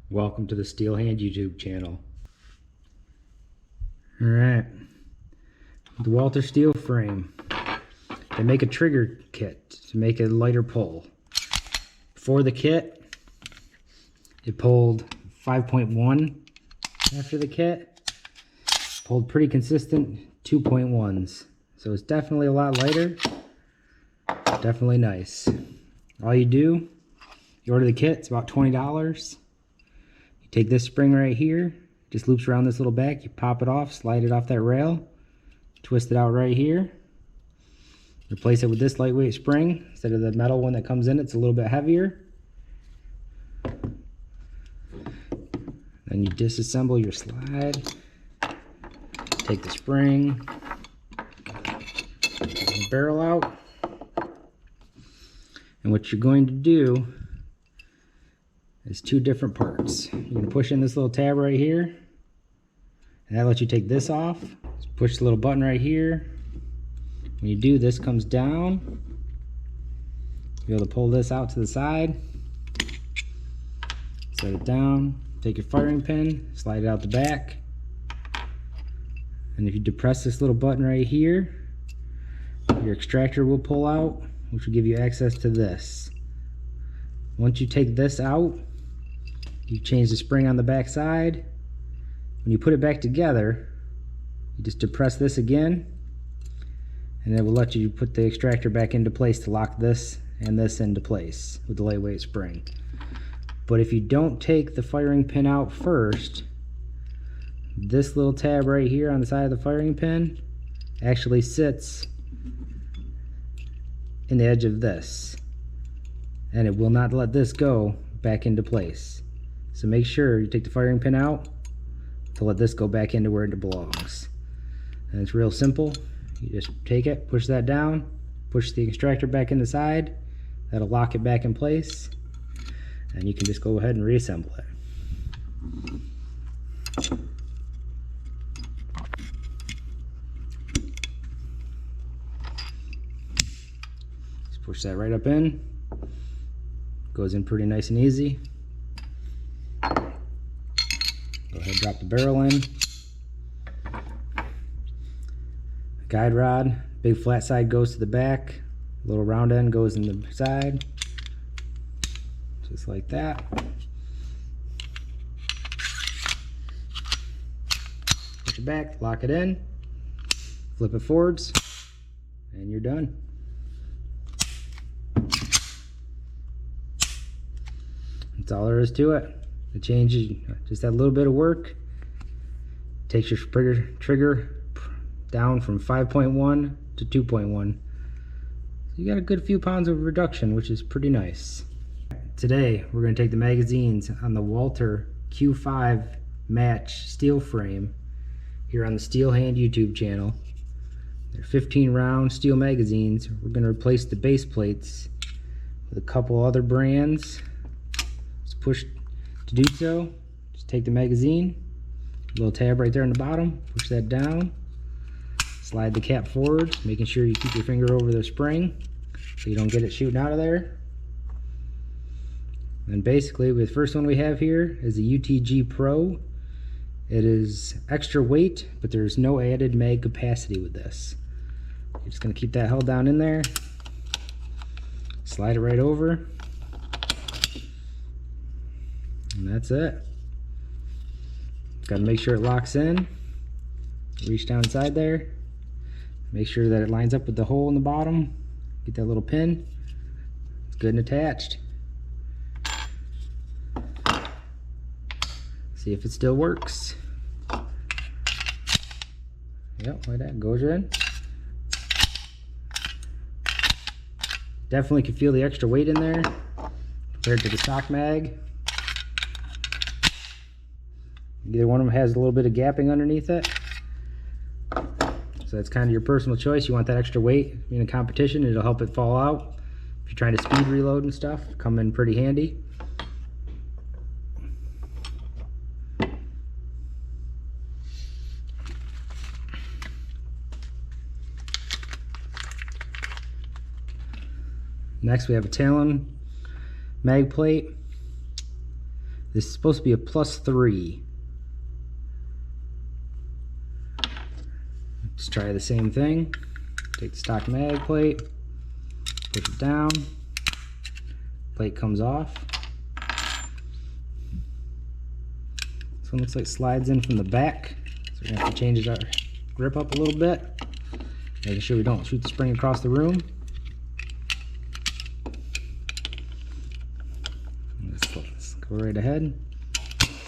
Welcome to the Steel Hand YouTube channel. Alright, the Walther steel frame. They make a trigger kit to make a lighter pull. For the kit, it pulled 5.1 after the kit. Pulled pretty consistent 2.1s. So it's definitely a lot lighter. Definitely nice. All you do, you order the kit, it's about $20. You take this spring right here, just loops around this little back, you pop it off, slide it off that rail, twist it out right here, replace it with this lightweight spring. Instead of the metal one that comes in, it's a little bit heavier. Then you disassemble your slide, take the spring, the barrel out, and what you're going to do is two different parts. You're going to push in this little tab right here, and that lets you take this off. Just push the little button right here. When you do, this comes down. You'll be able to pull this out to the side, set it down, take your firing pin, slide it out the back, and if you depress this little button right here, your extractor will pull out, which will give you access to this. Once you take this out, you change the spring on the back side. When you put it back together, you just depress this again, and it will let you put the extractor back into place to lock this and this into place with the lightweight spring. But if you don't take the firing pin out first, this little tab right here on the side of the firing pin actually sits in the edge of this, and it will not let this go back into place. So make sure you take the firing pin out to let this go back into where it belongs. And it's real simple. You just take it, push that down, push the extractor back in the side, that'll lock it back in place, and you can just go ahead and reassemble it. Just push that right up in. Goes in pretty nice and easy. Go ahead and drop the barrel in. The guide rod, big flat side goes to the back, little round end goes in the side, just like that. Push it back, lock it in, flip it forwards, and you're done. That's all there is to it. The change is just that little bit of work. Takes your trigger down from 5.1 to 2.1. So you got a good few pounds of reduction, which is pretty nice. Today we're going to take the magazines on the Walther Q5 Match steel frame here on the Steel Hand YouTube channel. They're 15 round steel magazines. We're going to replace the base plates with a couple other brands. Just push to do so. Just take the magazine, little tab right there on the bottom, push that down, slide the cap forward, making sure you keep your finger over the spring so you don't get it shooting out of there. And basically, the first one we have here is the UTG Pro. It is extra weight, but there's no added mag capacity with this. You're just going to keep that held down in there, slide it right over, and that's it. Got to make sure it locks in. Reach down inside there, make sure that it lines up with the hole in the bottom. Get that little pin. It's good and attached. See if it still works. Yep, like that, goes in. Definitely can feel the extra weight in there compared to the stock mag. Either one of them has a little bit of gapping underneath it. So that's kind of your personal choice. You want that extra weight in a competition, it'll help it fall out. If you're trying to speed reload and stuff, come in pretty handy. Next we have a Talon mag plate. This is supposed to be a +3. Let's try the same thing. Take the stock mag plate, push it down, plate comes off. This one looks like it slides in from the back, so we're gonna have to change our grip up a little bit, making sure we don't shoot the spring across the room. Let's go right ahead,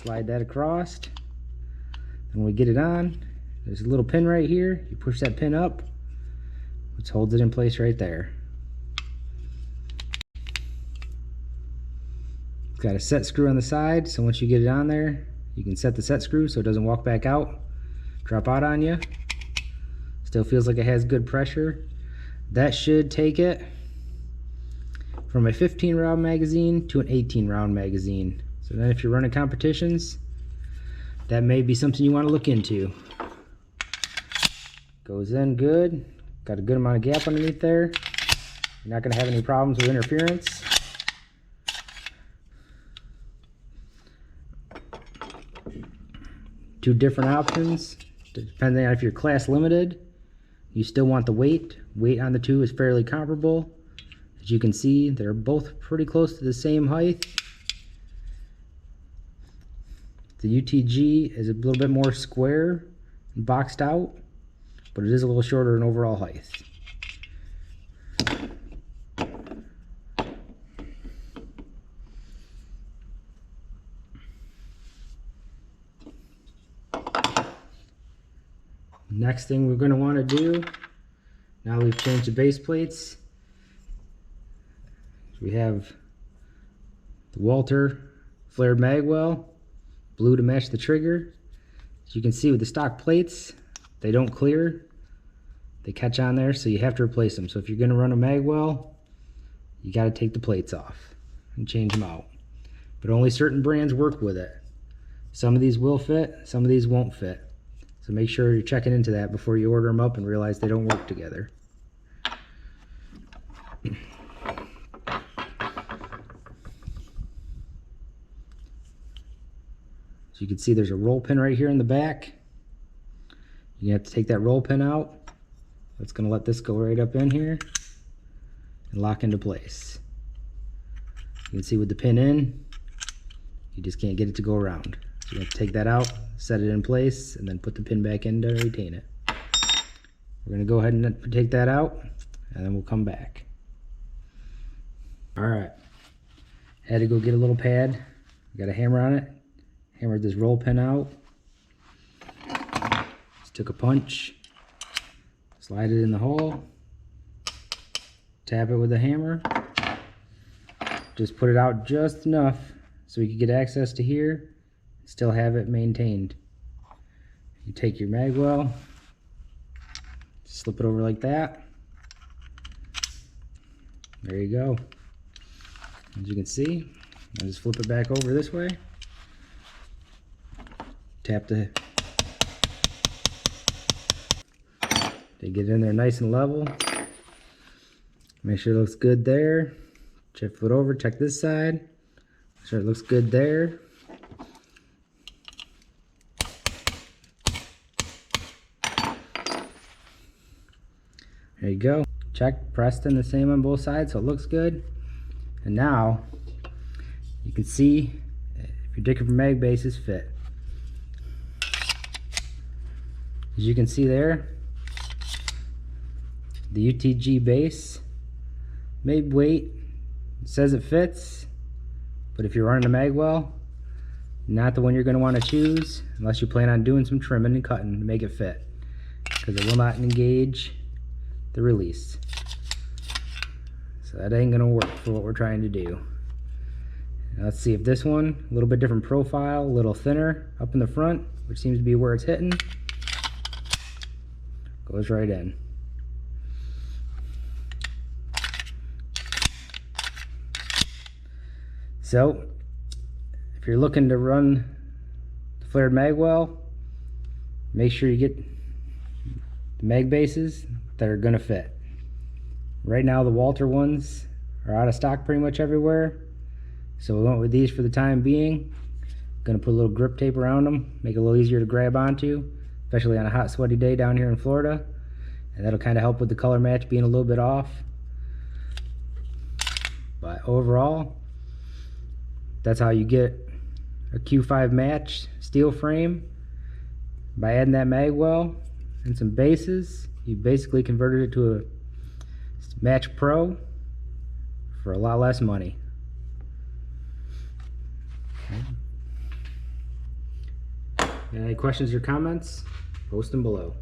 slide that across. And when we get it on, there's a little pin right here. You push that pin up, which holds it in place right there. It's got a set screw on the side, so once you get it on there, you can set the set screw so it doesn't walk back out, drop out on you. Still feels like it has good pressure. That should take it from a 15 round magazine to an 18 round magazine. So then if you're running competitions, that may be something you want to look into. Goes in good, got a good amount of gap underneath there. You're not going to have any problems with interference. Two different options, depending on if you're class limited. You still want the weight. Weight on the two is fairly comparable. As you can see, they're both pretty close to the same height. The UTG is a little bit more square and boxed out, but it is a little shorter in overall height. Next thing we're going to want to do, now we've changed the base plates, we have the Walther flared Magwell, blue to match the trigger. As you can see with the stock plates, they don't clear, they catch on there, so you have to replace them. So if you're going to run a Magwell, you got to take the plates off and change them out. But only certain brands work with it. Some of these will fit, some of these won't fit. So make sure you're checking into that before you order them up and realize they don't work together. So you can see there's a roll pin right here in the back. You have to take that roll pin out. It's going to let this go right up in here and lock into place. You can see with the pin in, you just can't get it to go around. So you have to take that out, set it in place, and then put the pin back in to retain it. We're going to go ahead and take that out, and then we'll come back. Alright, had to go get a little pad. Got a hammer on it. Hammered this roll pin out. Just took a punch, slide it in the hole, tap it with a hammer. Just put it out just enough so we could get access to here, still have it maintained. You take your Magwell, slip it over like that. There you go. As you can see, I'll just flip it back over this way. Tap they get in there nice and level. Make sure it looks good there. Check it over, check this side. Make sure it looks good there. There you go. Check, pressed in the same on both sides, so it looks good. And now you can see if your Dicker from Mag bases fit. As you can see there, the UTG base, made weight, it says it fits, but if you're running a Magwell, not the one you're going to want to choose unless you plan on doing some trimming and cutting to make it fit, because it will not engage the release. So that ain't going to work for what we're trying to do. Now let's see if this one, a little bit different profile, a little thinner up in the front, which seems to be where it's hitting, goes right in. So if you're looking to run the flared Magwell, make sure you get the mag bases that are going to fit. Right now the Walther ones are out of stock pretty much everywhere, so we went with these for the time being. Gonna put a little grip tape around them, make it a little easier to grab onto, especially on a hot, sweaty day down here in Florida. And that'll kind of help with the color match being a little bit off. But overall, that's how you get a Q5 Match steel frame. By adding that Magwell and some bases, you basically converted it to a Match Pro for a lot less money. Okay. Any questions or comments? Post them below.